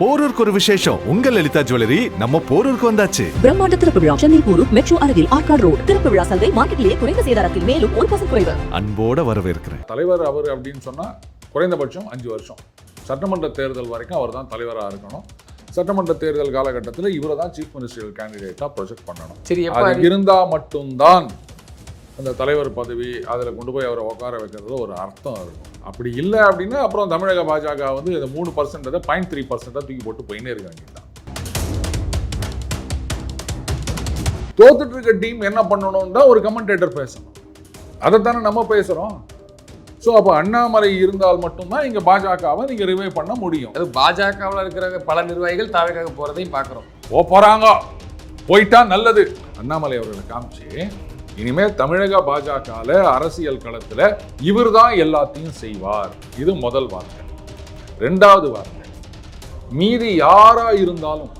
போரூருக்கு ஒரு விசேஷம். உங்கள் லலிதா ஜுவல்லரி நம்ம போரூருக்கு வந்தாச்சு. பிரம்மாண்ட திறப்பு விழா சென்னை போரூர் மெட்ரோ அருகில் ஆர்காட் ரோடு. திறப்பு விழா சந்தை மார்க்கெட்டிலேயே குறைந்த சேதாரத்தில் மேலும் 1% குறைவு. அன்போட வரவேற்கிறேன். தலைவர் அவர் அப்படின்னு சொன்னா குறைந்தபட்சம் 5 வருஷம் சட்டமன்ற தேர்தல் வரைக்கும் அவர் தான் தலைவராக இருக்கணும். சட்டமன்ற தேர்தல் காலகட்டத்தில் இவரை தான் சீஃப் மினிஸ்டர் கேண்டிடேட்டாக ப்ரொஜெக்ட் பண்ணணும். சரி, அது இருந்தால் மட்டும்தான் அந்த தலைவர் பதவி அதில் கொண்டு போய் அவரை உட்கார வைக்கிறது ஒரு அர்த்தம் இருக்கும். அப்படி இல்லை அப்படின்னா அப்புறம் தமிழக பாஜக வந்து இந்த 3% 0.3% தூக்கி போட்டு போயினே இருக்க வேண்டியதுதான். தோத்துட்டு இருக்க டீம் என்ன பண்ணணும் தான் ஒரு கமெண்டேட்டர் பேசணும். அதைத்தானே நம்ம பேசுகிறோம். ஸோ அப்போ அண்ணாமலை இருந்தால் மட்டும்தான் இங்கே பாஜகவை நீங்கள் ரிவைவ் பண்ண முடியும். அது பாஜகவில் இருக்கிற பல நிர்வாகிகள் தாவேக்காக போகிறதையும் பார்க்குறோம். போகிறாங்க, போயிட்டா நல்லது. அண்ணாமலை அவர்களை காமிச்சு இனிமேல் தமிழக பாஜகவில் அரசியல் களத்தில் இவர் தான் எல்லாத்தையும் செய்வார். இது முதல் வார்த்தை. ரெண்டாவது வார்த்தை, மீதி யாரா இருந்தாலும்,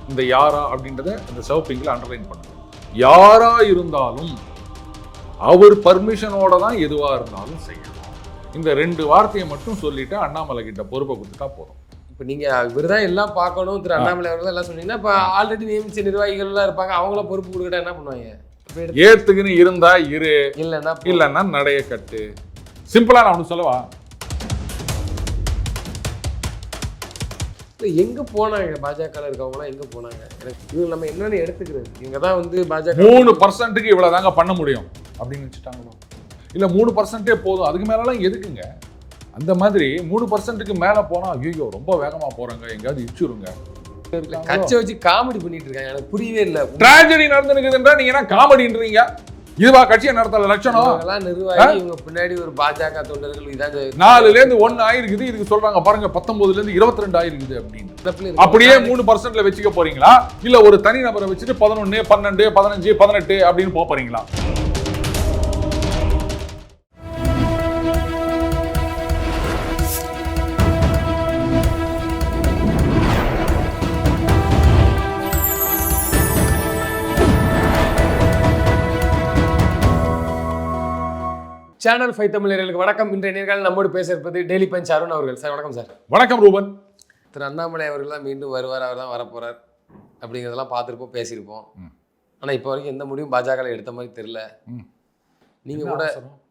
இந்த யாரா அப்படின்றத இந்த சிவப்பிங்கில் அண்டர்லைன் பண்ணுங்க. யாரா இருந்தாலும் அவர் பர்மிஷனோட தான் எதுவாக இருந்தாலும் செய்யணும். இந்த 2 வார்த்தையை மட்டும் சொல்லிட்டு அண்ணாமலை கிட்ட பொறுப்பை கொடுத்துட்டா போதும். இப்போ நீங்கள் இவர் தான் எல்லாம் பார்க்கணும், திரு அண்ணாமலை அவர்கள் எல்லாம் சொன்னீங்கன்னா இப்போ ஆல்ரெடி நியமிச்ச நிர்வாகிகள்லாம் இருப்பாங்க, அவங்கள பொறுப்பு கொடுக்கிட்டா என்ன பண்ணுவாங்க? ஏத்துக்குன்னு இருந்தா இரு, இல்லைன்னா நடைய கட்டு. சிம்பிளா நான் ஒன்று சொல்லவா? எங்க போனாங்க பாஜக இருக்கவங்களாம்? எங்க போனாங்க? இவங்க நம்ம என்னன்னு எடுத்துக்கிறது? இவங்க தான் வந்து பாஜக 3%க்கு இவ்வளவு தாங்க பண்ண முடியும் அப்படின்னு வச்சுட்டாங்களோ, இல்ல 3% போதும், அதுக்கு மேலாம் எதுக்குங்க? அந்த மாதிரி 3%க்கு மேல போனா ஐயோ ரொம்ப வேகமா போறாங்க, எங்கேயாவது இச்சுருங்க. கட்சி வச்சு காமெடி பண்ணிட்டு இருக்காங்க. எனக்கு புரியவே இல்லை. டிராஜடி நடந்துருக்குதுன்றா நீங்க என்ன காமெடின்றீங்க? இதுவா கட்சியை நடத்தல லட்சணம்? நிர்வாகி இவங்க பின்னாடி ஒரு பாஜக தொண்டர்கள் இதான் 4லேருந்து 1 ஆயிருக்குது. இதுக்கு சொல்றாங்க பாருங்க 19லேருந்து 22 ஆயிருக்குது அப்படின்னு. அப்படியே 3%ல வச்சுக்க போறீங்களா, இல்ல ஒரு தனி நபரை வச்சுட்டு 11, 12, 15, 18 அப்படின்னு போறீங்களா? சேனல் 5 தமிழர்களுக்கு வணக்கம். இன்றைய நேர்காணல் நம்மோடு பேச இருப்பது டெய்லி பஞ்ச் அருண் அவர்கள். சார் வணக்கம். சார் வணக்கம். ரூபன். திரு அண்ணாமலை அவர்கள் தான் மீண்டும் வருவார், அவர் தான் வரப்போறார் அப்படிங்கிறதெல்லாம் பார்த்துருப்போம், பேசியிருப்போம். ஆனால் இப்போ வரைக்கும் எந்த முடிவும் பாஜகவில் எடுத்த மாதிரி தெரியல.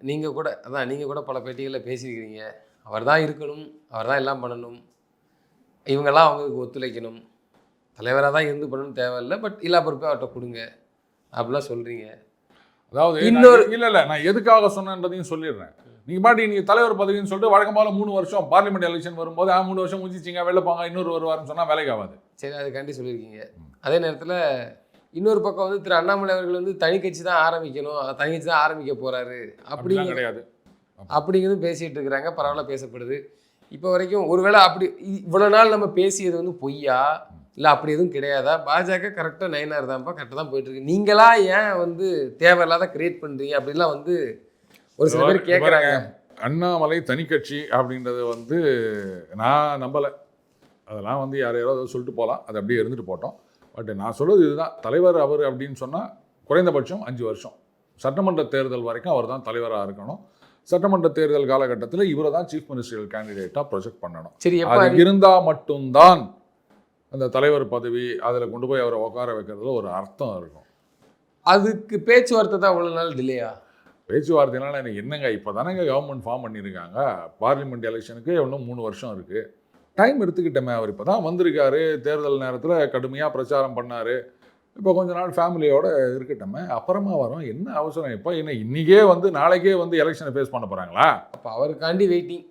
நீங்கள் கூட பல பேட்டிகளில் பேசியிருக்கிறீங்க. அவர் தான் இருக்கணும், அவர் தான் எல்லாம் பண்ணணும், இவங்கெல்லாம் அவங்களுக்கு ஒத்துழைக்கணும், தலைவராக தான் இருந்து பண்ணணும் தேவையில்லை, பட் எல்லா பொறுப்பையும் அவர்கிட்ட கொடுங்க அப்படிலாம் சொல்கிறீங்க. அதாவது இன்னொரு இல்லை நான் எதுக்காக சொன்னேன்றதையும் சொல்லிடுறேன். நீங்கள் பாட்டி நீங்கள் தலைவர் பதவின்னு சொல்லிட்டு வழக்கம் போல 3 வருஷம் பார்லிமெண்ட் எலெக்ஷன் வரும்போது 3 வருஷம் முடிச்சிச்சிங்க, வெளில போங்க, இன்னொரு வருவாருன்னு சொன்னால் வேலைக்கு ஆகாது. சரி, அதுக்காண்டி சொல்லியிருக்கீங்க. அதே நேரத்தில் இன்னொரு பக்கம் வந்து திரு அண்ணாமலை அவர்கள் வந்து தனி கட்சி தான் ஆரம்பிக்கணும், தனி கட்சி தான் ஆரம்பிக்க போகிறாரு அப்படிலாம் கிடையாது அப்படிங்கிறது பேசிகிட்டு இருக்கிறாங்க. பரவாயில்ல, பேசப்படுது. இப்போ வரைக்கும் ஒருவேளை அப்படி இவ்வளோ நாள் நம்ம பேசியது வந்து பொய்யா, இல்லை அப்படி எதுவும் கிடையாதா? பாஜக கரெக்டாக 9 தான்ப்பா, கரெக்டாக தான் போயிட்டுருக்கு, நீங்களா ஏன் வந்து தேவையில்லாத கிரியேட் பண்ணுறீங்க அப்படின்லாம் வந்து ஒரு சில பேர் கேட்குறாங்க. அண்ணாமலை தனி கட்சி அப்படின்றது வந்து நான் நம்பலை. அதெல்லாம் வந்து யாரையாவது சொல்லிட்டு போகலாம், அது அப்படியே இருந்துட்டு போட்டோம். பட் நான் சொல்கிறது இதுதான், தலைவர் அவர் அப்படின்னு சொன்னால் குறைந்தபட்சம் 5 வருஷம் சட்டமன்ற தேர்தல் வரைக்கும் அவர் தான் தலைவராக இருக்கணும். சட்டமன்ற தேர்தல் காலகட்டத்தில் இவரை தான் சீஃப் மினிஸ்டர் கேண்டிடேட்டாக ப்ரொஜெக்ட் பண்ணணும். சரி, அது இருந்தால் மட்டும்தான் அந்த தலைவர் பதவி அதில் கொண்டு போய் அவரை உட்கார வைக்கிறதுல ஒரு அர்த்தம் இருக்கும். அதுக்கு பேச்சுவார்த்தை தான் இவ்வளோ நாள் டிலேயா? பேச்சுவார்த்தைனால எனக்கு என்னங்க, இப்போ தானேங்க கவர்மெண்ட் ஃபார்ம் பண்ணியிருக்காங்க. பார்லிமெண்ட் எலெக்ஷனுக்கு இன்னும் 3 வருஷம் இருக்குது. டைம் எடுத்துக்கிட்டோமே. அவர் இப்போ தான் வந்திருக்காரு, தேர்தல் நேரத்தில் கடுமையாக பிரச்சாரம் பண்ணார். இப்போ கொஞ்ச நாள் ஃபேமிலியோடு இருக்கட்டோமே, அப்புறமா வரோம். என்ன அவசரம் இப்போ? என்ன இன்றைக்கே வந்து நாளைக்கே வந்து எலெக்ஷனை ஃபேஸ் பண்ண போகிறாங்களா? அப்போ அவருக்காண்டி வெயிட்டிங்.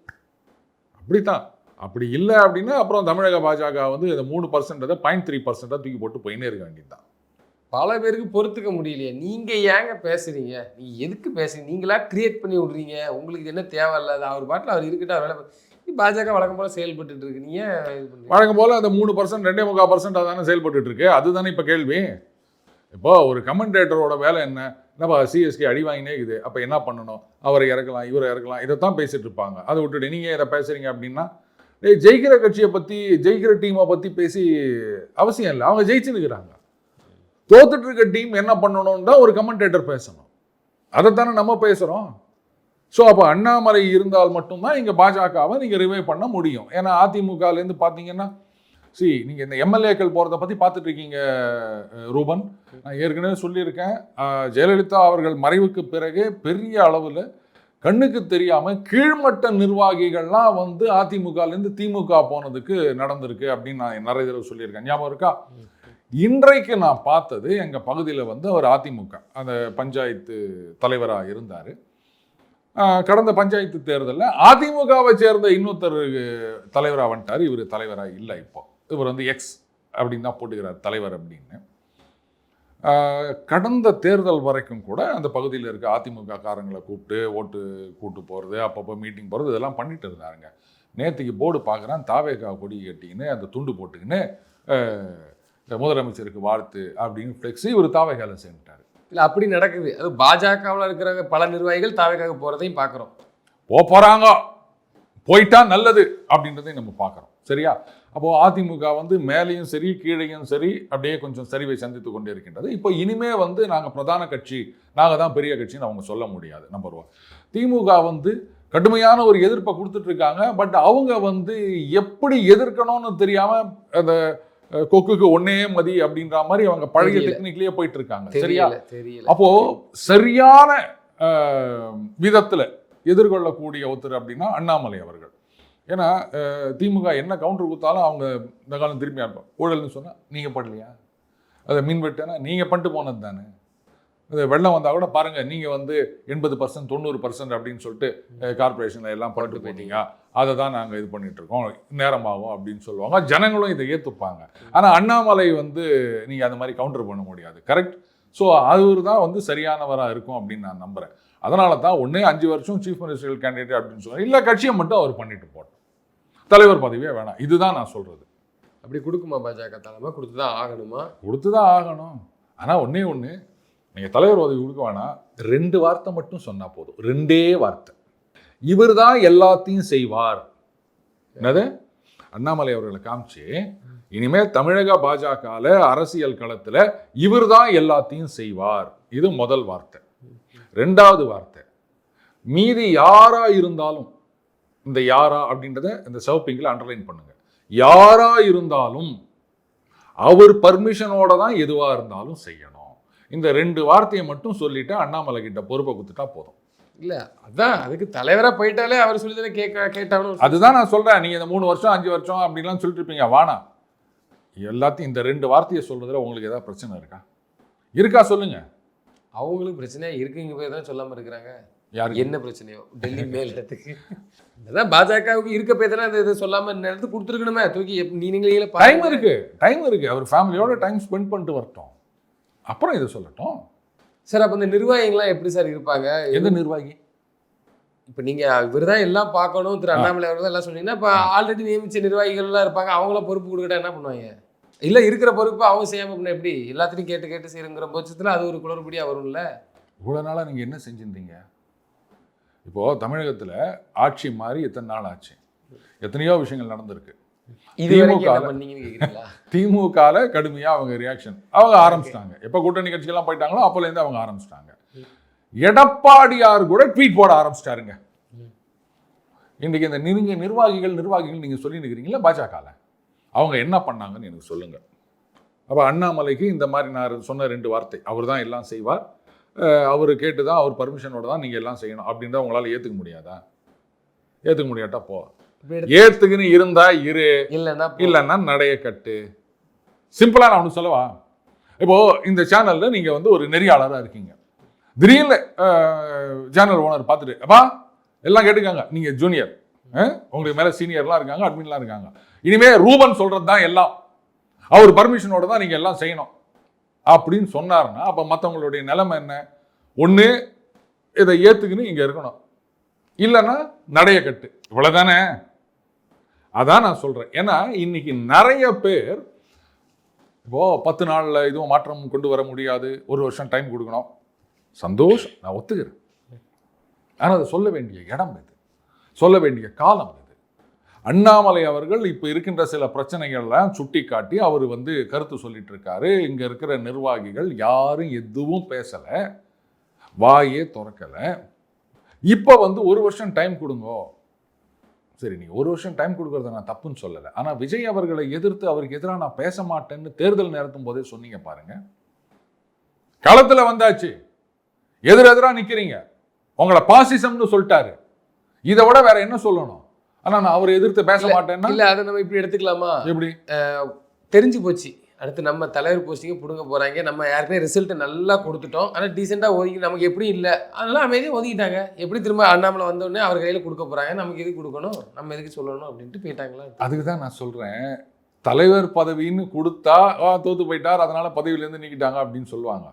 அப்படித்தான். அப்படி இல்லை அப்படின்னா அப்புறம் தமிழக பாஜக வந்து இந்த 3% 0.3% தூக்கி போட்டு போயினே இருக்க வேண்டியதுதான். பல பேருக்கு பொறுத்துக்க முடியலையே. நீங்கள் ஏங்க பேசுகிறீங்க? நீங்கள் எதுக்கு பேசுறீங்க? நீங்களா கிரியேட் பண்ணி விட்றீங்க. உங்களுக்கு என்ன தேவையில்லாத அவர் பாட்டில் அவர் இருக்கட்டும், அவர் வேலை. பாஜக வழக்கம் போல் செயல்பட்டு இருக்கு. நீங்கள் வழக்கம் போல் அந்த 3% 2.25% தானே செயல்பட்டு இருக்கு. அதுதானே இப்போ கேள்வி. இப்போ ஒரு கமெண்டேட்டரோட வேலை என்னப்பா, சிஎஸ்கே அடி வாங்கினே இருக்குது, அப்போ என்ன பண்ணணும்? அவரை இறக்கலாம், இவரை இறக்கலாம், இதைத்தான் பேசிட்டு இருப்பாங்க. அதை விட்டுட்டு நீங்கள் இதை பேசுறீங்க அப்படின்னா ஜெயிக்கிற கட்சியை பற்றி, ஜெயிக்கிற டீமை பற்றி பேசி அவசியம் இல்லை. அவங்க ஜெயிச்சுன்னுக்கிறாங்க. தோத்துட்டு இருக்க டீம் என்ன பண்ணணும்னு தான் ஒரு கமெண்டேட்டர் பேசணும். அதைத்தானே நம்ம பேசுகிறோம். ஸோ அப்போ அண்ணாமலை இருந்தால் மட்டும்தான் இங்கே பாஜகவை நீங்கள் ரிவைவ் பண்ண முடியும். ஏன்னா அதிமுகலேருந்து பார்த்தீங்கன்னா நீங்கள் இந்த எம்எல்ஏக்கள் போகிறத பற்றி பார்த்துட்டு இருக்கீங்க ரூபன். நான் ஏற்கனவே சொல்லியிருக்கேன், ஜெயலலிதா அவர்கள் மறைவுக்கு பிறகு பெரிய அளவில் கண்ணுக்கு தெரியாமல் கீழ்மட்ட நிர்வாகிகள்லாம் வந்து அதிமுகலேருந்து திமுக போனதுக்கு நடந்திருக்கு அப்படின்னு நான் நிறைய தடவை சொல்லியிருக்கேன். ஞாபகம் இருக்கா? இன்றைக்கு நான் பார்த்தது எங்கள் பகுதியில் வந்து அவர் அதிமுக அந்த பஞ்சாயத்து தலைவராக இருந்தார். கடந்த பஞ்சாயத்து தேர்தலில் அதிமுகவை சேர்ந்த இன்னொருத்தர் தலைவராக வந்துட்டார். இவர் தலைவராக இல்லை. இப்போ இவர் வந்து எக்ஸ் அப்படின்னு தான் போட்டுக்கிறார் தலைவர் அப்படின்னு. கடந்த தேர்தல் வரைக்கும் கூட அந்த பகுதியில் இருக்க அதிமுக காரங்களை கூப்பிட்டு ஓட்டு கூட்டு போகிறது, அப்பப்போ மீட்டிங் போகிறது, இதெல்லாம் பண்ணிட்டு இருந்தாருங்க. நேற்றுக்கு போர்டு பார்க்குறேன், தாவேகா கொடி கட்டிக்கின்னு அந்த துண்டு போட்டுக்கின்னு முதலமைச்சருக்கு வாழ்த்து அப்படின்னு ஃப்ளெக்ஸி இவர் தாவேகாவில் சேர்ந்துட்டார். இல்லை, அப்படி நடக்குது. அது பாஜகவில் இருக்கிற பல நிர்வாகிகள் தாவேகாக போகிறதையும் பார்க்குறோம். போகிறாங்க, போயிட்டா நல்லது அப்படின்றதையும் நம்ம பார்க்குறோம். சரியா? அப்போது அதிமுக வந்து மேலேயும் சரி கீழையும் சரி அப்படியே கொஞ்சம் சரிவை சந்தித்து கொண்டே இருக்கின்றது. இப்போ இனிமே வந்து நாங்கள் பிரதான கட்சி, நாங்கள் தான் பெரிய கட்சின்னு அவங்க சொல்ல முடியாது. நம்பர் 1. திமுக வந்து கடுமையான ஒரு எதிர்ப்பை கொடுத்துட்டு இருக்காங்க. பட் அவங்க வந்து எப்படி எதிர்க்கணும்னு தெரியாமல் அந்த கொக்குக்கு ஒன்னே மதி அப்படின்ற மாதிரி அவங்க பழைய டெக்னிக்லயே போயிட்டு இருக்காங்க. சரியா? அப்போ சரியான விதத்துல எதிர்கொள்ளக்கூடிய ஒருத்தர் அப்படின்னா அண்ணாமலை அவர்கள். ஏன்னா திமுக என்ன கவுண்டர் கொடுத்தாலும் அவங்க இந்த காலம் திரும்பி இருப்பாங்க. ஊழல்னு சொன்னா நீங்க பண்ணலையா, அதை மின்வெட்டுனா நீங்க பண்ணிட்டு போனது தானே, அது வெள்ளம் வந்தால் கூட பாருங்க நீங்கள் வந்து 80% 90% அப்படின்னு சொல்லிட்டு கார்பரேஷனில் எல்லாம் பண்ணிட்டு போயிட்டீங்க, அதை தான் நாங்கள் இது பண்ணிட்டு இருக்கோம், நேரமாகும் அப்படின்னு சொல்லுவாங்க. ஜனங்களும் இதை ஏற்றுப்பாங்க. ஆனால் அண்ணாமலை வந்து நீங்கள் அந்த மாதிரி கவுண்டர் பண்ண முடியாது. கரெக்ட்? ஸோ அவர் தான் வந்து சரியானவராக இருக்கும் அப்படின்னு நான் நம்புகிறேன். அதனால தான் 5 வருஷம் சீஃப் மினிஸ்டர் கேண்டிடேட் அப்படின்னு சொல்லுவாங்க. இல்லை, கட்சியை மட்டும் அவர் பண்ணிட்டு போட்டோம், தலைவர் பதவியே வேணாம். இதுதான் நான் சொல்கிறது. அப்படி கொடுக்குமா பாஜக தலைமை? கொடுத்து தான் ஆகணுமா? கொடுத்து தான் ஆகணும். ஆனால் ஒன்று நீங்கள் தலைவர் பதவி கொடுக்க வேணாம், 2 வார்த்தை மட்டும் சொன்னால் போதும். 2 வார்த்தை, இவர் தான் எல்லாத்தையும் செய்வார். என்னது? அண்ணாமலை அவர்களை காமிச்சு இனிமேல் தமிழக பாஜகவில் அரசியல் களத்தில் இவர் தான் எல்லாத்தையும் செய்வார். இது முதல் வார்த்தை. 2வது வார்த்தை, மீதி யாரா இருந்தாலும், இந்த யாரா அப்படின்றத இந்த சவுப்பிங்கில் அண்டர்லைன் பண்ணுங்க, யாரா இருந்தாலும் அவர் பர்மிஷனோட தான் எதுவாக இருந்தாலும் செய்யணும். இந்த 2 வார்த்தையை மட்டும் சொல்லிட்டு அண்ணாமலை கிட்ட பொறுப்பை கொடுத்துட்டா போதும். இல்லை, அதான் அதுக்கு தலைவராக போயிட்டாலே அவர் சொல்லி தானே கேட்டாலும். அதுதான் நான் சொல்கிறேன். நீங்கள் இந்த 3 வருஷம் 5 வருஷம் அப்படின்லாம் சொல்லிட்டு இருப்பீங்க. வானா, எல்லாத்தையும் இந்த 2 வார்த்தையை சொல்றதுல உங்களுக்கு ஏதாவது பிரச்சனை இருக்கா சொல்லுங்க. அவங்களுக்கு பிரச்சனையா இருக்குங்க போய் தான் சொல்லாமல் இருக்கிறாங்க. யாருக்கு என்ன பிரச்சனையோ டெல்லி மேல் இடத்துக்கு அதான் பாஜகவுக்கு இருக்க போய் தானே இதை சொல்லாமல் இந்த இடத்துக்கு கொடுத்துருக்கணுமே. தூக்கி நீங்களே டைம் இருக்கு. அவர் ஃபேமிலியோட டைம் ஸ்பெண்ட் பண்ணிட்டு வரட்டும், அப்புறம் இதை சொல்லட்டும். சார், அப்போ இந்த நிர்வாகிகள்லாம் எப்படி சார் இருப்பாங்க? எந்த நிர்வாகி? இப்போ நீங்கள் இவர் தான் எல்லாம் பார்க்கணும், திரு அண்ணாமலை அவர்கள் தான் எல்லாம் சொன்னீங்கன்னா, இப்போ ஆல்ரெடி நியமித்த நிர்வாகிகள்லாம் இருப்பாங்க, அவங்களாம் பொறுப்பு கொடுக்கட்டா என்ன பண்ணுவாங்க? இல்லை, இருக்கிற பொறுப்பு அவங்க செய்யாமல் பண்ண எப்படி? எல்லாத்தையும் கேட்டு செய்யுங்கிற பட்சத்தில் அது ஒரு குளறுபடியாக வரும்ல. இவ்வளோ நாளாக நீங்கள் என்ன செஞ்சுருந்தீங்க? இப்போது தமிழகத்தில் ஆட்சி மாறி எத்தனை நாள் ஆச்சு? எத்தனையோ விஷயங்கள் நடந்திருக்கு. திமுகவில் கடுமையாக அவங்க ரியாக்ஷன் அவங்க ஆரம்பிச்சிட்டாங்க. எப்போ கூட்டணி கட்சிகள்லாம் போயிட்டாங்களோ அப்போலேருந்து அவங்க ஆரம்பிச்சிட்டாங்க. எடப்பாடியார் கூட ட்வீட் போட ஆரம்பிச்சிட்டாருங்க. இன்றைக்கு இந்த நிர்வாகிகள் நீங்கள் சொல்லி நிற்கிறீங்களா பாஜகவில், அவங்க என்ன பண்ணாங்கன்னு எனக்கு சொல்லுங்கள். அப்போ அண்ணாமலைக்கு இந்த மாதிரி நான் சொன்ன 2 வார்த்தை, அவர் தான் எல்லாம் செய்வார், அவர் கேட்டு தான், அவர் பர்மிஷனோட தான் நீங்கள் எல்லாம் செய்யணும் அப்படின்றத உங்களால் ஏற்றுக்க முடியாதா? ஏற்றுக்க முடியாட்டா போ, ஏற்றுக்குன்னு இருந்தா இரு, இல்லைன்னா நடைய கட்டு. சிம்பிளாக நான் ஒன்று சொல்லவா? இப்போது இந்த சேனலில் நீங்கள் வந்து ஒரு நெறியாளராக இருக்கீங்க. திடீர்னு சேனல் ஓனர் பார்த்துட்டு, அப்பா எல்லாம் கேட்டுக்காங்க, நீங்கள் ஜூனியர், உங்களுக்கு மேலே சீனியர்லாம் இருக்காங்க, அட்மின்லாம் இருக்காங்க, இனிமேல் ரூபன் சொல்கிறது தான் எல்லாம், அவர் பர்மிஷனோட தான் நீங்கள் எல்லாம் செய்யணும் அப்படின்னு சொன்னார்னா, அப்போ மற்றவங்களுடைய நிலைமை என்ன? ஒன்று இதை ஏற்றுக்குன்னு இங்கே இருக்கணும், இல்லைன்னா நடைய கட்டு. இவ்வளோதானே? அதான் நான் சொல்கிறேன். ஏன்னா இன்னைக்கு நிறைய பேர் இப்போது 10 நாளில் இதுவும் மாற்றம் கொண்டு வர முடியாது, 1 வருஷம் டைம் கொடுக்கணும், சந்தோஷம், நான் ஒத்துக்கிறேன். ஆனால் அதை சொல்ல வேண்டிய இடம் இது, சொல்ல வேண்டிய காலம் இது. அண்ணாமலை அவர்கள் இப்போ இருக்கின்ற சில பிரச்சனைகள்லாம் சுட்டி காட்டி அவர் வந்து கருத்து சொல்லிட்டு இருக்காரு. இங்கே இருக்கிற நிர்வாகிகள் யாரும் எதுவும் பேசலை, வாயே திறக்கலை. இப்போ வந்து 1 வருஷம் டைம் கொடுங்கோ, சரி, நீ ஒரு வருஷம் டைம் கொடுக்கறத நான் தப்புன்னு சொல்லலை. ஆனால் விஜய் அவர்களை எதிர்த்து அவருக்கு எதிராக நான் பேச மாட்டேன்னு தேர்தல் நேரத்தும் போதே சொன்னீங்க பாருங்க. களத்துல வந்தாச்சு, எதிரெதிரா நிக்கிறீங்க, உங்களை பாசிசம்னு சொல்லிட்டாரு. இதை விட வேற என்ன சொல்லணும்? ஆனா நான் அவரை எதிர்த்து பேச மாட்டேன்னா இல்ல அதை நம்ம இப்படி எடுத்துக்கலாமா? எப்படி தெரிஞ்சு போச்சு அடுத்து நம்ம தலைவர் போஸ்டிங்க பிடுங்க போறாங்க, நம்ம யாருக்குமே ரிசல்ட் நல்லா கொடுத்துட்டோம், ஆனால் டீசெண்டாக ஒதுக்கி நமக்கு எப்படி இல்லை, அதனால அமைதியாக ஒதுக்கிட்டாங்க. எப்படி திரும்ப அண்ணாமலை வந்தோடனே அவர் கையில் கொடுக்க போறாங்க, நமக்கு எதுக்கு கொடுக்கணும், நம்ம எதுக்கு சொல்லணும் அப்படின்ட்டு போயிட்டாங்களா? அதுக்கு தான் நான் சொல்றேன், தலைவர் பதவின்னு கொடுத்தா தோத்து போயிட்டார் அதனால பதவியிலேருந்து நீக்கிட்டாங்க அப்படின்னு சொல்லுவாங்க.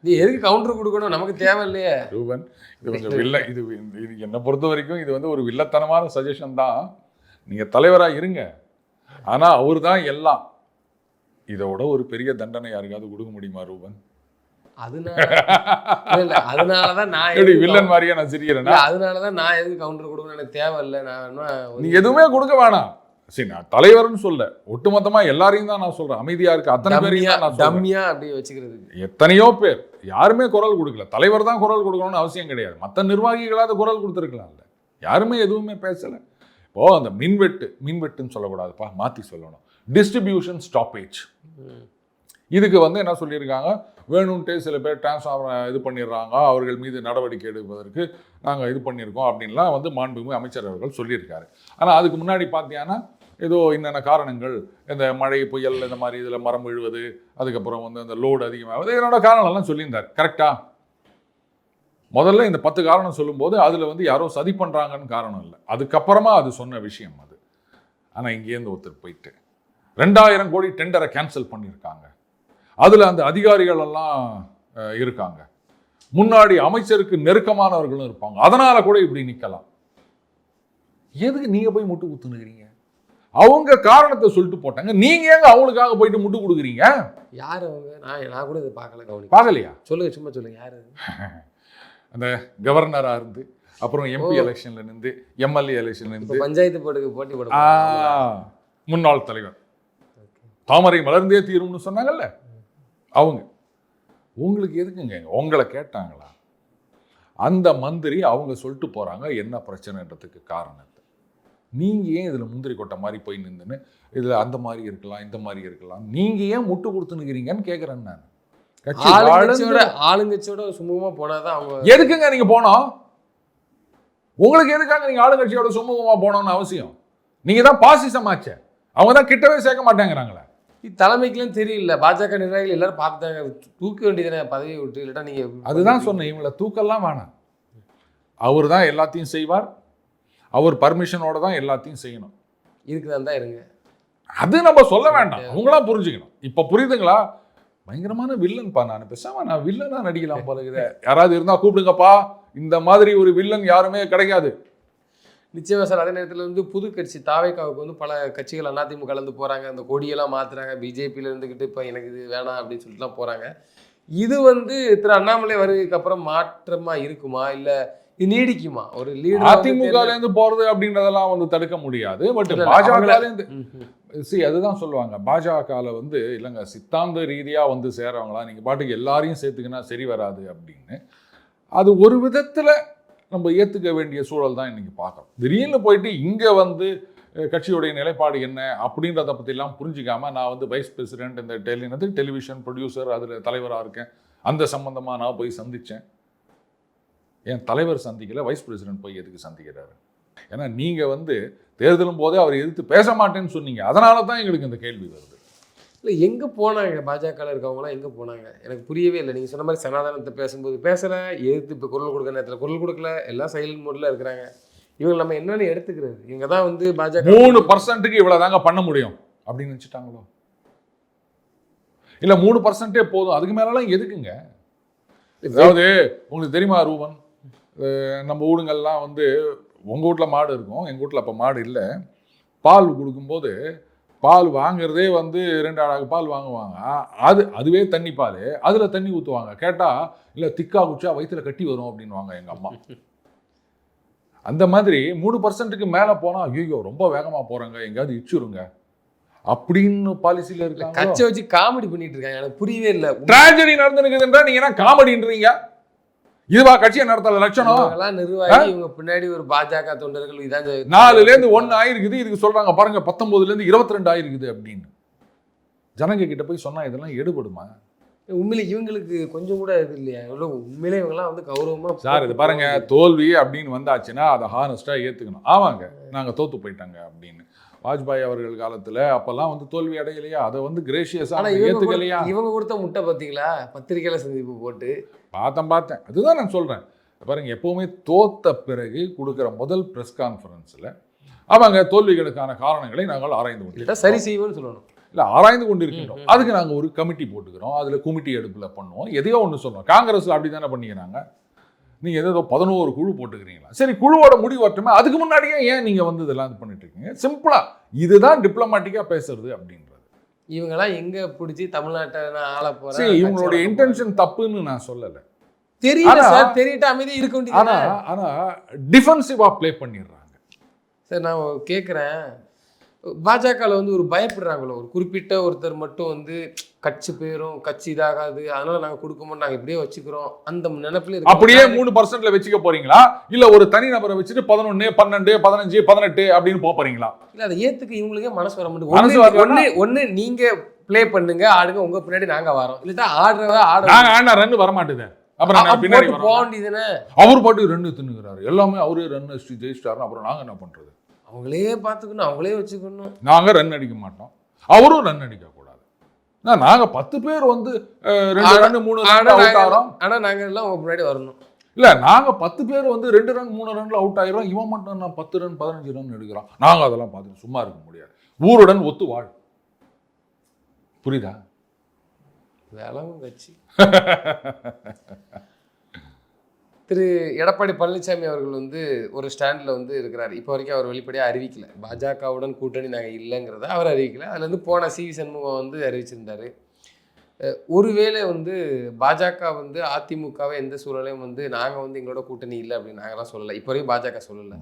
நீ எதுக்கு கவுண்டர் கொடுக்கணும், நமக்கு தேவை இல்லையே. ரூபன், இது கொஞ்சம் இது என்னை பொறுத்த வரைக்கும் இது வந்து ஒரு வில்லத்தனமான சஜஷன் தான். நீங்க தலைவரா இருங்க, ஆனா அவர் தான் எல்லாம். இதோட ஒரு பெரிய தண்டனை யாருக்காவது கொடுக்க முடியுமா ரூபன்? அதனாலதான் நான் வில்லன் மாதிரியா நான் சிரிக்கிறேன். அதனாலதான் நான் எதுக்கு கவுண்டர் கொடுக்கணும், எனக்கு தேவை இல்லை. நீ எதுவுமே கொடுக்க வேணாம். சரி, நான் தலைவர்னு சொல்ல, ஒட்டுமொத்தமா எல்லாரையும் தான் நான் சொல்றேன். அமைதியா இருக்கு அத்தனை பேரையும் நான் டம்மியா அப்படி வச்சுக்கிறது. எத்தனையோ பேர் யாருமே குரல் கொடுக்கல. தலைவர் தான் குரல் கொடுக்கணும்னு அவசியம் கிடையாது. மற்ற நிர்வாகிகளாவது குரல் கொடுத்துருக்கலாம்ல. யாருமே எதுவுமே பேசல. இப்போ அந்த மின்வெட்டுன்னு சொல்லக்கூடாதுப்பா, மாத்தி சொல்லணும், டிஸ்ட்ரிபியூஷன் ஸ்டாப்பேஜ். இதுக்கு வந்து என்ன சொல்லியிருக்காங்க, வேணும்ட்டே சில பேர் டிரான்ஸ்ஃபார்மர் இது பண்ணிடுறாங்க, அவர்கள் மீது நடவடிக்கை எடுப்பதற்கு நாங்கள் இது பண்ணியிருக்கோம் அப்படின்லாம் வந்து மாண்புமிகு அமைச்சர் அவர்கள் சொல்லியிருக்காரு. ஆனால் அதுக்கு முன்னாடி பார்த்தீங்கன்னா ஏதோ என்னென்ன காரணங்கள், இந்த மழை புயல் இந்த மாதிரி இதில் மரம் விழுவது, அதுக்கப்புறம் வந்து அந்த லோடு அதிகமாகுது, என்னோட காரணம்லாம் சொல்லியிருந்தார். கரெக்டா? முதல்ல இந்த 10 காரணம் சொல்லும்போது அதில் வந்து யாரோ சதி பண்ணுறாங்கன்னு காரணம் இல்லை, அதுக்கப்புறமா அது சொன்ன விஷயம் அது. ஆனால் இங்கேருந்து ஒருத்தர் போயிட்டு 2000 கோடி டெண்டரை கேன்சல் பண்ணியிருக்காங்க. அதில் அந்த அதிகாரிகள் எல்லாம் இருக்காங்க, முன்னாடி அமைச்சருக்கு நெருக்கமானவர்களும் இருப்பாங்க, அதனால கூட இப்படி நிற்கலாம். எதுக்கு நீங்க போய் முட்டு குத்துனுக்கிறீங்க? அவங்க காரணத்தை சொல்லிட்டு போட்டாங்க, நீங்க ஏங்க அவங்களுக்காக போயிட்டு முட்டு கொடுக்குறீங்க? யார் அவங்க? நான் கூட இதை பார்க்கலையா? சொல்லுங்க, சும்மா சொல்லுங்க. யாரு? அந்த கவர்னரா இருந்து, அப்புறம் எம்பி எலெக்ஷன்ல இருந்து, எம்எல்ஏ எலெக்ஷன்ல இருந்து, பஞ்சாயத்து போர்டுக்கு போட்டி போட முன்னாள் தலைவர், தாமரை மலர்ந்தே தீரும்னு சொன்னாங்கல்ல அவங்க. உங்களுக்கு எதுக்குங்க உங்களை கேட்டாங்களா? அந்த மந்திரி அவங்க சொல்லிட்டு போறாங்க என்ன பிரச்சனைன்றதுக்கு காரணத்தை. நீங்க ஏன் இதுல முந்திரி கொட்டை மாதிரி போய் நின்றுன்னு இதுல அந்த மாதிரி இருக்கலாம் இந்த மாதிரி இருக்கலாம், நீங்க ஏன் முட்டு கொடுத்துனுக்கிறீங்கன்னு கேட்குறேன் நான். ஆளுங்கட்சியோட சுமூகமா போனாதான் அவங்க. எதுக்குங்க நீங்க போனோம்? உங்களுக்கு எதுக்காக நீங்க ஆளுங்கட்சியோட சுமூகமா போனோம்னு அவசியம்? நீங்க தான் பாசிசமாச்சே, அவங்க தான் கிட்டவே சேர்க்க மாட்டேங்கிறாங்களே. தலைமைக்குலாம் தெரியல, பாஜக நிர்வாகிகள் எல்லாரும் பார்த்துட்டாங்க, தூக்க வேண்டியதானே பதவியை விட்டு. இல்லட்டா நீங்க அதுதான் சொன்னேன், இவங்களை தூக்கெல்லாம் வேணாம், அவர் தான் எல்லாத்தையும் செய்வார், அவர் பர்மிஷனோட தான் எல்லாத்தையும் செய்யணும். இதுக்கு தான் இருங்க, அது நம்ம சொல்ல வேண்டாம், அவங்களாம் புரிஞ்சுக்கணும். இப்ப புரியுதுங்களா? பயங்கரமான வில்லன்பா, நான் பேசாம நான் வில்லனா நடிக்கலாம் போல. யாராவது இருந்தா கூப்பிடுங்கப்பா, இந்த மாதிரி ஒரு வில்லன் யாருமே கிடைக்காது. நிச்சயமா சார். அதே நேரத்தில் வந்து புது கட்சி தாவேக்காவுக்கு வந்து பல கட்சிகள் அதிமுக கலந்து போகிறாங்க, அந்த கொடியெல்லாம் மாற்றுறாங்க, பிஜேபியில் இருந்துக்கிட்டு இப்போ எனக்கு இது வேணாம் அப்படின்னு சொல்லிட்டுலாம் போகிறாங்க. இது வந்து திரு அண்ணாமலை வருகைக்கு அப்புறம் மாற்றமாக இருக்குமா, இல்லை இது நீடிக்குமா? ஒரு லீடர் அதிமுகலேருந்து போகிறது அப்படின்றதெல்லாம் வந்து தடுக்க முடியாது. பட் பாஜகலேருந்து அதுதான் சொல்லுவாங்க, பாஜகவில் வந்து இல்லைங்க சித்தாந்த ரீதியாக வந்து சேரவங்களா நீங்கள் பாட்டுக்கு எல்லாரையும் சேர்த்துக்கினா சரி வராது அப்படின்னு. அது ஒரு விதத்தில் நம்ம ஏற்றுக்க வேண்டிய சூழல் தான் இன்னைக்கு பார்க்குறோம். திடீர்னு போயிட்டு இங்கே வந்து கட்சியுடைய நிலைப்பாடு என்ன அப்படின்றத பற்றிலாம் புரிஞ்சிக்காமல் நான் வந்து வைஸ் பிரசிடென்ட் இந்த டெலிவிஷன் ப்ரொடியூசர் அதில் தலைவராக இருக்கேன், அந்த சம்மந்தமாக நான் போய் சந்தித்தேன். ஏன் தலைவர் சந்திக்கல, வைஸ் பிரசிடென்ட் போய் எதுக்கு சந்திக்கிறாரு? ஏன்னா நீங்கள் வந்து தேர்தலும் போதே அவர் எதிர்த்து பேச மாட்டேன்னு சொன்னீங்க, அதனால தான் எங்களுக்கு இந்த கேள்வி வருது. இல்லை எங்கே போனாங்க பாஜகவில் இருக்கவங்களாம், எங்கே போனாங்க எனக்கு புரியவே இல்லை. நீங்கள் சொன்ன மாதிரி சனாதனத்தை பேசும்போது பேசலை, எதிர்த்து இப்போ குரல் கொடுக்குற நேரத்தில் குரல் கொடுக்கல, எல்லாம் சைலண்ட் மோடில் இருக்கிறாங்க. இவங்க நம்ம என்னென்னு எடுத்துக்கிறது? இவங்க தான் வந்து பாஜக 3% இவ்வளோ தாங்க பண்ண முடியும் அப்படின்னு நினச்சிட்டாங்களோ? இல்லை 3% போதும், அதுக்கு மேலெல்லாம் எதுக்குங்க? அதாவது உங்களுக்கு தெரியுமா ரூபன், நம்ம ஊருங்கள்லாம் வந்து உங்கள் வீட்டில் மாடு இருக்கும், எங்கள் வீட்டில் அப்போ மாடு இல்லை, பால் கொடுக்கும்போது பால் வாங்குறதே வந்து 2 அழகு பால் வாங்குவாங்க, அதுவே தண்ணி பால், அதில் தண்ணி ஊற்றுவாங்க. கேட்டால் இல்லை திக்கா குச்சா வயிற்றுல கட்டி வரும் அப்படின்வாங்க எங்கள் அம்மா. அந்த மாதிரி 3%க்கு மேலே போனால் ஐயோ ரொம்ப வேகமாக போகிறாங்க, எங்கேயாவது இச்சுருங்க அப்படின்னு பாலிசியில் இருக்காங்க. கட்சை வச்சு காமெடி பண்ணிட்டு இருக்காங்க, எனக்கு புரியவே இல்லை. ட்ராஜடி நடந்துருக்குதுன்றா நீங்கள் என்ன காமெடின்றீங்க? இதுவா கட்சியை நடத்தல லட்சணம்? இவங்கெல்லாம் நிர்வாகி, இவங்க பின்னாடி ஒரு பாஜக தொண்டர்கள். இதான் 4லேருந்து 1 ஆயிருக்குது. இதுக்கு சொல்றாங்க பாருங்க 19லேருந்து 22 ஆயிருக்குது அப்படின்னு. ஜனங்க கிட்ட போய் சொன்னா இதெல்லாம் எடுபடுமா? உண்மையிலே இவங்களுக்கு கொஞ்சம் கூட இது இல்லையா? எவ்வளவு உண்மையிலே இவங்கெல்லாம் வந்து கௌரவமா சார் இது பாருங்க, தோல்வி அப்படின்னு வந்தாச்சுன்னா அதை ஹானஸ்டா ஏத்துக்கணும். ஆமாங்க நாங்க தோத்து போயிட்டாங்க அப்படின்னு. வாஜ்பாய் அவர்கள் காலத்துல அப்பெல்லாம் வந்து தோல்வி அடையலையா, அதை வந்து கிரேஷியஸா ஏத்துக்கலையா? இவங்க கொடுத்த முட்டை பார்த்தீங்களா பத்திரிகையில சந்திப்பு போட்டு பார்த்தேன். அதுதான் நான் சொல்றேன். பாருங்க, எப்பவுமே தோத்த பிறகு கொடுக்குற முதல் பிரஸ் கான்ஃபரன்ஸ்ல அவங்க தோல்விகளுக்கான காரணங்களை நாங்கள் ஆராய்ந்து கொண்டிருக்கோம். சரி செய்வோம்னு சொல்லணும். இல்லை, ஆராய்ந்து கொண்டிருக்கின்றோம். அதுக்கு நாங்கள் ஒரு கமிட்டி போட்டுக்கிறோம். அதில் கமிட்டி எடுப்பில் பண்ணுவோம். எதையோ ஒன்று சொல்றோம். காங்கிரஸில் அப்படி தானே பண்ணிக்கிறாங்க. நீங்கள் ஏதோ 11 குழு போட்டுக்கிறீங்களா? சரி, குழுவோட முடிவு வரட்டுமே. அதுக்கு முன்னாடியே ஏன் நீங்கள் வந்து இதெல்லாம் இது பண்ணிட்டு இருக்கீங்க? சிம்பிளா இதுதான் டிப்ளமேட்டிக்காக பேசுறது அப்படின்றது. இவங்கெல்லாம் எங்க பிடிச்சி தமிழ்நாட்டை நான் ஆள போறேன். சரி, இவங்களுடைய இன்டென்ஷன் தப்புன்னு நான் சொல்லலை. தெரியல சார், தெரியிட்ட அமைதி இருக்க வேண்டியது. ஆனா டிஃபென்சிவா ப்ளே பண்ணிடுறாங்க. சார் நான் கேட்குறேன், பாஜகவில் வந்து ஒரு பயப்படுறாங்களோ, ஒரு குறிப்பிட்ட ஒருத்தர் மட்டும் வந்து கட்சி பேரும் கட்சி இதாகாது, அதனால நாங்கள் கொடுக்கமோ நாங்கள் இப்படியே வச்சுக்கிறோம் அந்த நினைப்புல இருக்கு. அப்படியே 3% வச்சுக்க போறீங்களா? இல்ல ஒரு தனி நபரை வச்சுட்டு 11, 12, 15, 18 அப்படின்னு போறீங்களா? இல்ல அதை ஏத்துக்க இவங்களுக்கே மனசு வர மாட்டேங்குது. ஒண்ணு நீங்க பிளே பண்ணுங்க, ஆடுங்க, உங்க பின்னாடி நாங்க வரோம். இல்லட்டா ஆடுறதா ரன் வர மாட்டேது. அப்புறம் பின்னாடி போக வேண்டியதுதானே. அவர் பாட்டு ரன் தின்னுகிறாரு, எல்லாமே அவரே ரன் ஜெயிச்சிட்டாரு. அப்புறம் நாங்க என்ன பண்றது? அவங்களே பார்த்துக்கணும், அவங்களே வச்சுக்கணும். நாங்க ரன் அடிக்க மாட்டோம், அவரும் ரன் அடிக்க கூடாது. நாங்க 10 பேர் வந்து 2 ரன் 3 ரன் அவுட் ஆகிறோம். ஆனா நாங்க எல்லாம் உங்க முன்னாடி வரணும். இல்ல, நாங்க 10 பேர் வந்து 2 ரன் 3 ரன்ல அவுட் ஆகிறோம். இவன் மட்டும் நான் 10 ரன் 15 ரன் எடுக்கிறான். நாங்க அதெல்லாம் பார்த்துட்டு சும்மா இருக்க முடியாது. ஊருடன் ஒத்து வாழ். புரியுதா? வேளவும் கட்சி. திரு எடப்பாடி பழனிசாமி அவர்கள் வந்து ஒரு ஸ்டாண்டில் வந்து இருக்கிறார். இப்போ வரைக்கும் அவர் வெளிப்படையாக அறிவிக்கல, பாஜகவுடன் கூட்டணி நாங்கள் இல்லைங்கிறத அவர் அறிவிக்கல. அதில் வந்து போன சிவி சண்முகம் வந்து அறிவிச்சிருந்தார். ஒருவேளை வந்து பாஜக வந்து அதிமுகவை எந்த சூழலையும் வந்து நாங்கள் வந்து எங்களோட கூட்டணி இல்லை அப்படின்னு நாங்களாம் சொல்லலை. இப்போ வரைக்கும் பாஜக சொல்லலை.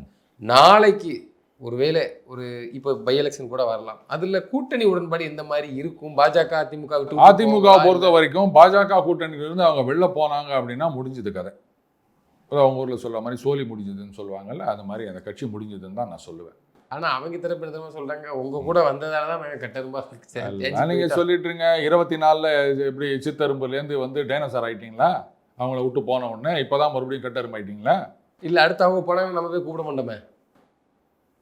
நாளைக்கு ஒருவேளை இப்போ பை எலெக்ஷன் கூட வரலாம். அதில் கூட்டணி உடன்பாடு எந்த மாதிரி இருக்கும்? பாஜக அதிமுக விட்டு அதிமுக பொறுத்த வரைக்கும் பாஜக கூட்டணியிலிருந்து அவங்க வெளில போனாங்க அப்படின்னா முடிஞ்சது கதை. அவங்க ஊரில் சொல்கிற மாதிரி சோலி முடிஞ்சதுன்னு சொல்லுவாங்கல்ல, அது மாதிரி அந்த கட்சி முடிஞ்சதுன்னு தான் நான் சொல்லுவேன். ஆனால் அவங்க தரப்பு என்ன சொல்கிறாங்க, உங்கள் கூட வந்ததால தான் நாங்கள் கட்டரும்பா. நீங்கள் சொல்லிட்டு இருங்க 24 எப்படி சித்தரும்புலேருந்து வந்து டைனோசர் ஆகிட்டீங்களா? அவங்கள விட்டு போன உடனே இப்போ தான் மறுபடியும் கட்டரும்பு ஆகிட்டீங்களா? இல்லை, அடுத்து அவங்க போனாங்க நம்ம போய் கூப்பிட மாட்டோமே.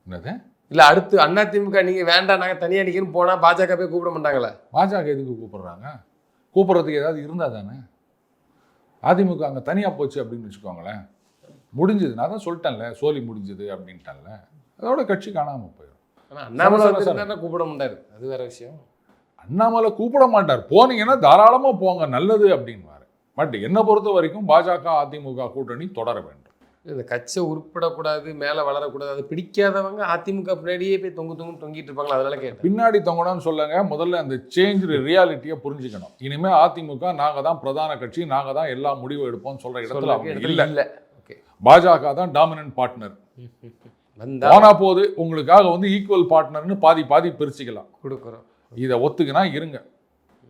என்னது? இல்லை, அடுத்து அதிமுக நீங்கள் வேண்டாம் நாங்கள் தனியாக நிற்கணும் போனால் பாஜக போய் கூப்பிட மாட்டாங்களே. பாஜக எதுக்கு கூப்பிடுறாங்க? கூப்பிட்றதுக்கு ஏதாவது இருந்தால் தானே. அதிமுக அங்கே தனியாக போச்சு அப்படின்னு வச்சுக்கோங்களேன், முடிஞ்சது. நான் தான் சொல்லிட்டேன்ல, சோலி முடிஞ்சது அப்படின்ட்டான்ல, அதோட கட்சி காணாமல் போயிடும். ஆனால் அண்ணாமலை கூப்பிட மாட்டார், அது வேற விஷயம். அண்ணாமலை கூப்பிட மாட்டார். போனீங்கன்னா தாராளமாக போங்க, நல்லது அப்படின்வாரு. பட் என்னை பொறுத்த வரைக்கும் பாஜக அதிமுக கூட்டணி தொடர வேண்டும். இந்த கட்சியை உருப்படக்கூடாது, மேலே வளரக்கூடாது, அது பிடிக்காதவங்க அதிமுக பின்னாடியே போய் தொங்கிட்டு இருப்பாங்களா? அதனால கேட்டேன். பின்னாடி தொங்கணும்னு சொல்லுங்க. முதல்ல அந்த சேஞ்ச் ரியாலிட்டியை புரிஞ்சுக்கணும். இனிமே அதிமுக நாங்க தான் பிரதான கட்சி, நாங்க தான் எல்லா முடிவு எடுப்போம் சொல்ற இடத்துல அவங்க இல்ல. பாஜக தான் டாமினன்ட் பார்ட்னர். போனா போது உங்களுக்காக வந்து ஈக்குவல் பார்ட்னர்னு பாதி பிரிச்சுக்கலாம் கொடுக்குறோம். இதை ஒத்துக்கினா இருங்க,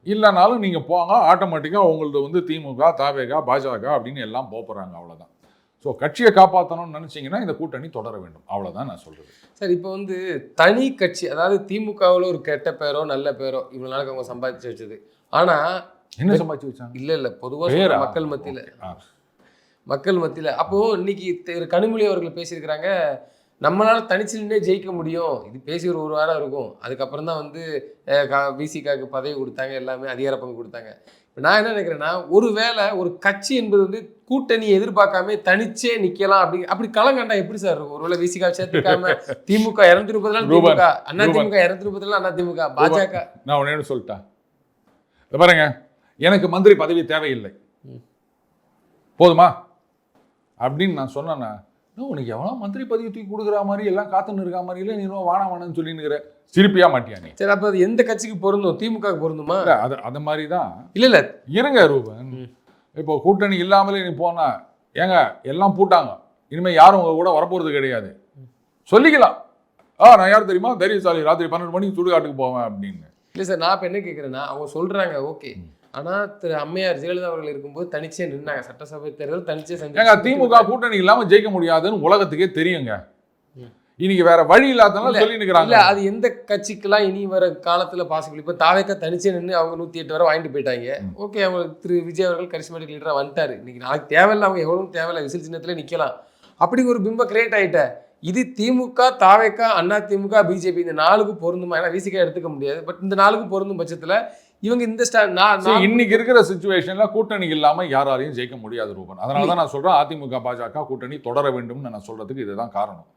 இல்லைனாலும் நீங்க போங்க. ஆட்டோமேட்டிக்கா உங்களது வந்து திமுக, தவேக, பாஜக அப்படின்னு எல்லாம் போறாங்க. அவ்வளவுதான். ஸோ கட்சியை காப்பாற்றணும்னு நினச்சிங்கன்னா இந்த கூட்டணி தொடர வேண்டும், அவ்வளோதான் நான் சொல்கிறது. சார், இப்போ வந்து தனி கட்சி, அதாவது திமுகவில் ஒரு கெட்ட பேரோ நல்ல பேரோ இவ்வளோ நாளுக்கு அவங்க சம்பாதிச்சு வச்சது. ஆனால் என்ன சம்பாதிச்சு வச்சாங்க? இல்லை பொதுவாக மக்கள் மத்தியில் அப்போது இன்னைக்கு கனிமொழி அவர்கள் பேசியிருக்கிறாங்க, நம்மளால் தனிச்சு நின்றே ஜெயிக்க முடியும். இது பேசி ஒரு வாரம் இருக்கும். அதுக்கப்புறம் தான் வந்து விசிகாவுக்கு பதவி கொடுத்தாங்க, எல்லாமே அதிகார பங்கு கொடுத்தாங்க. நான் என்ன நினைக்கிறேன்னா, ஒருவேளை ஒரு கட்சி என்பது வந்து கூட்டணி எதிர்பார்க்காம தனிச்சே நிக்கலாம் அப்படி களம் கண்டா எப்படி சார் இருக்கும்? ஒருவேளை விசிகா சேர்த்துக்காம திமுக 230 திமுக, அதிமுக 230 அதிமுக, பாஜக. நான் ஒன்னு சொல்லிட்டேன் பாருங்க, எனக்கு மந்திரி பதவி தேவையில்லை போதுமா அப்படின்னு நான் சொன்னேன்னா, உனக்கு எவ்வளோ மந்திரி பதவி தூக்கி கொடுக்குற மாதிரி எல்லாம் காத்துன்னு இருக்கா மாதிரி இல்லை, நீ வானான்னு சொல்லினுக்கிற, சிரிப்பியா மாட்டியா நீ? சரி, அப்போ அது எந்த கட்சிக்கு பொருந்தும்? திமுக பொருந்துமா? அது மாதிரி தான். இல்லை இருங்க ரூபன், இப்போ கூட்டணி இல்லாமலே நீ போனா ஏங்க எல்லாம் பூட்டாங்க, இனிமேல் யாரும் உங்க கூட வரப்போறது கிடையாது சொல்லிக்கலாம். நான் யார் தெரியுமா, தைரியசாலி, ராத்திரி 12 மணிக்கு சுடுகாட்டுக்கு போவேன் அப்படின்னு. இல்லை சார், நான் இப்போ என்ன கேட்குறேன்னா, அவங்க சொல்கிறாங்க ஓகே, ஆனால் திரு அம்மையார் ஜெயலலிதா அவர்கள் இருக்கும்போது தனிச்சே நின்னாங்க. சட்டசபை தேர்தல் தனிச்சே ஏங்க சந்திச்சு திமுக கூட்டணி இல்லாம ஜெயிக்க முடியாதுன்னு உலகத்துக்கே தெரியுங்க. இன்னைக்கு வேற வழி இல்லாதனால சொல்லி நிக்கிறாங்க. இல்ல அது எந்த கட்சிக்கெல்லாம் இனி வர காலத்துல பாசிபிள். இப்போ தாவேக்கா தனிச்சே நின்று அவங்க 108 வரை வாங்கிட்டு போயிட்டாங்க. ஓகே, அவங்க திரு விஜய் அவர்கள் கரிஸ்மேட்டிக் லீடரா வந்துட்டாரு. இன்னைக்கு நாளைக்கு தேவையில்லை, அவங்க எவ்வளவு தேவையில்லை, விசில் சின்னத்துல நிக்கலாம். அப்படி ஒரு பிம்ப கிரியேட் ஆயிட்ட. இது திமுக, தாவேக்கா, அண்ணா திமுக, பிஜேபி இந்த 4க்கு பொருந்துமா? ஏன்னா விசிகா எடுத்துக்க முடியாது. பட் இந்த 4க்கு பொருந்தும் பட்சத்துல இவங்க இந்த இன்னைக்கு இருக்கிற சிச்சுவேஷன்ல கூட்டணி இல்லாம யாராலையும் ஜெயிக்க முடியாது ரூபன். அதனாலதான் நான் சொல்றேன் அதிமுக பாஜக கூட்டணி தொடர வேண்டும்னு நான் சொல்றதுக்கு இதுதான் காரணம்.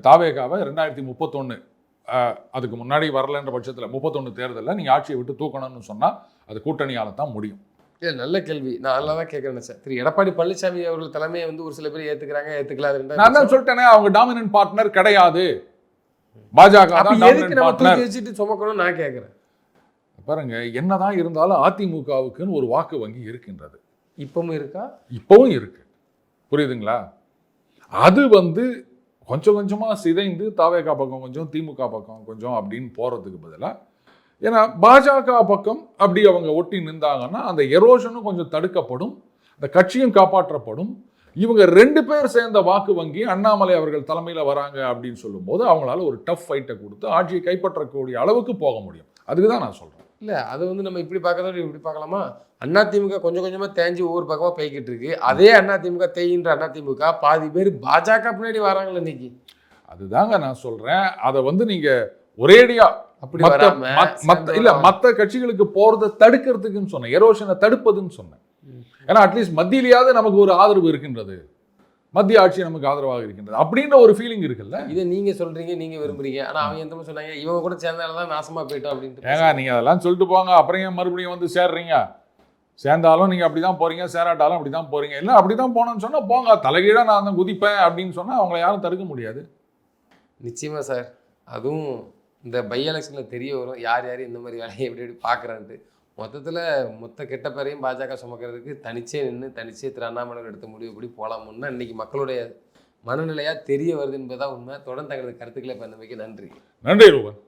தாவேகாவை 2031 அதுக்கு முன்னாடி வரலன்ற பட்சத்தில் 31 தேர்தலில் நீங்கள் ஆட்சியை விட்டு தூக்கணும்னு சொன்னால் அது கூட்டணியால் தான் முடியும். இல்லை, நல்ல கேள்வி. நான் நல்லா தான் கேட்குறேன் சார். திரு எடப்பாடி பழனிசாமி அவர்கள் தலைமையை வந்து ஒரு சில பேர் ஏற்றுக்கிறாங்க, ஏற்றுக்கலாது. நான் தான் சொல்லிட்டேனே, அவங்க டாமினன்ட் பார்ட்னர் கிடையாது. பாஜக எதுக்கு நம்ம தூக்கி வச்சுட்டு சுமக்கணும்னு நான் கேட்குறேன். பாருங்க, என்னதான் இருந்தாலும் அதிமுகவுக்குன்னு ஒரு வாக்கு வங்கி இருக்கின்றது. இப்பவும் இருக்கா? இப்பவும் இருக்கு. புரியுதுங்களா? அது வந்து கொஞ்சம் கொஞ்சமாக சிதைந்து தாவேகா பக்கம் கொஞ்சம், திமுக பக்கம் கொஞ்சம் அப்படின்னு போகிறதுக்கு பதிலாக, ஏன்னா பாஜக பக்கம் அப்படி அவங்க ஒட்டி நின்றாங்கன்னா அந்த எரோஷனும் கொஞ்சம் தடுக்கப்படும், அந்த கட்சியும் காப்பாற்றப்படும். இவங்க 2 பேர் சேர்ந்த வாக்கு வங்கி அண்ணாமலை அவர்கள் தலைமையில் வராங்க அப்படின்னு சொல்லும்போது அவங்களால ஒரு டஃப் ஃபைட்டை கொடுத்து ஆட்சியை கைப்பற்றக்கூடிய அளவுக்கு போக முடியும். அதுக்கு தான் நான் சொல்கிறேன். இல்லை, அதை வந்து நம்ம இப்படி பார்க்கறதோட இப்படி பார்க்கலாமா? அதிமுக கொஞ்சம் கொஞ்சமாக தேஞ்சு ஒவ்வொரு பக்கமாக போய்கிட்டு இருக்கு. அதே அதிமுக தேயின்ற அதிமுக பாதி பேர் பாஜக பின்னாடி வராங்களே இன்னைக்கு. அதுதாங்க நான் சொல்கிறேன். அதை வந்து நீங்கள் ஒரேடியா அப்படி மற்ற கட்சிகளுக்கு போறதை தடுக்கிறதுக்குன்னு சொன்னேன், எரோஷனை தடுப்பதுன்னு சொன்னேன். ஏன்னா அட்லீஸ்ட் மத்தியிலேயாவது நமக்கு ஒரு ஆதரவு இருக்கின்றது, மத்திய ஆட்சி நமக்கு ஆதரவாக இருக்கின்றது அப்படின்ற ஒரு ஃபீலிங் இருக்குல்ல. இதை நீங்க சொல்றீங்க, நீங்க விரும்புறீங்க. ஆனா அவங்க எந்த மாதிரி சொன்னாங்க, இவங்க கூட சேர்ந்தால்தான் நாசமா போயிட்டோம் அப்படின்ட்டு. ஏங்க நீங்க அதெல்லாம் சொல்லிட்டு போங்க, அப்புறம் ஏன் மறுபடியும் வந்து சேர்றீங்க? சேர்ந்தாலும் நீங்க அப்படிதான் போறீங்க, சேராட்டாலும் அப்படிதான் போறீங்க. இல்லை அப்படிதான் போனோம்னு சொன்னா போங்க, தலைகீழா நான் தான் குதிப்பேன் அப்படின்னு சொன்னா அவங்களை யாரும் தடுக்க முடியாது. நிச்சயமா சார். அதுவும் இந்த பை எலெக்ஷனில் தெரிய வரும் யார் யார் இந்த மாதிரி வேலையை எப்படி எப்படி பார்க்குறான்ட்டு. மொத்தத்தில் மொத்த கெட்ட பேரையும் பாஜக சுமக்கிறதுக்கு தனிச்சே நின்று தனிச்சே திரு அண்ணாமலை எடுத்த முடிவு எப்படி போகலாமுன்னா இன்றைக்கி மக்களுடைய மனநிலையாக தெரிய வருது என்பதுதான் உண்மை. தொடர்ந்து தங்களது கருத்துக்களை பண்ணமைக்கு நன்றி. நன்றி ரூபன்.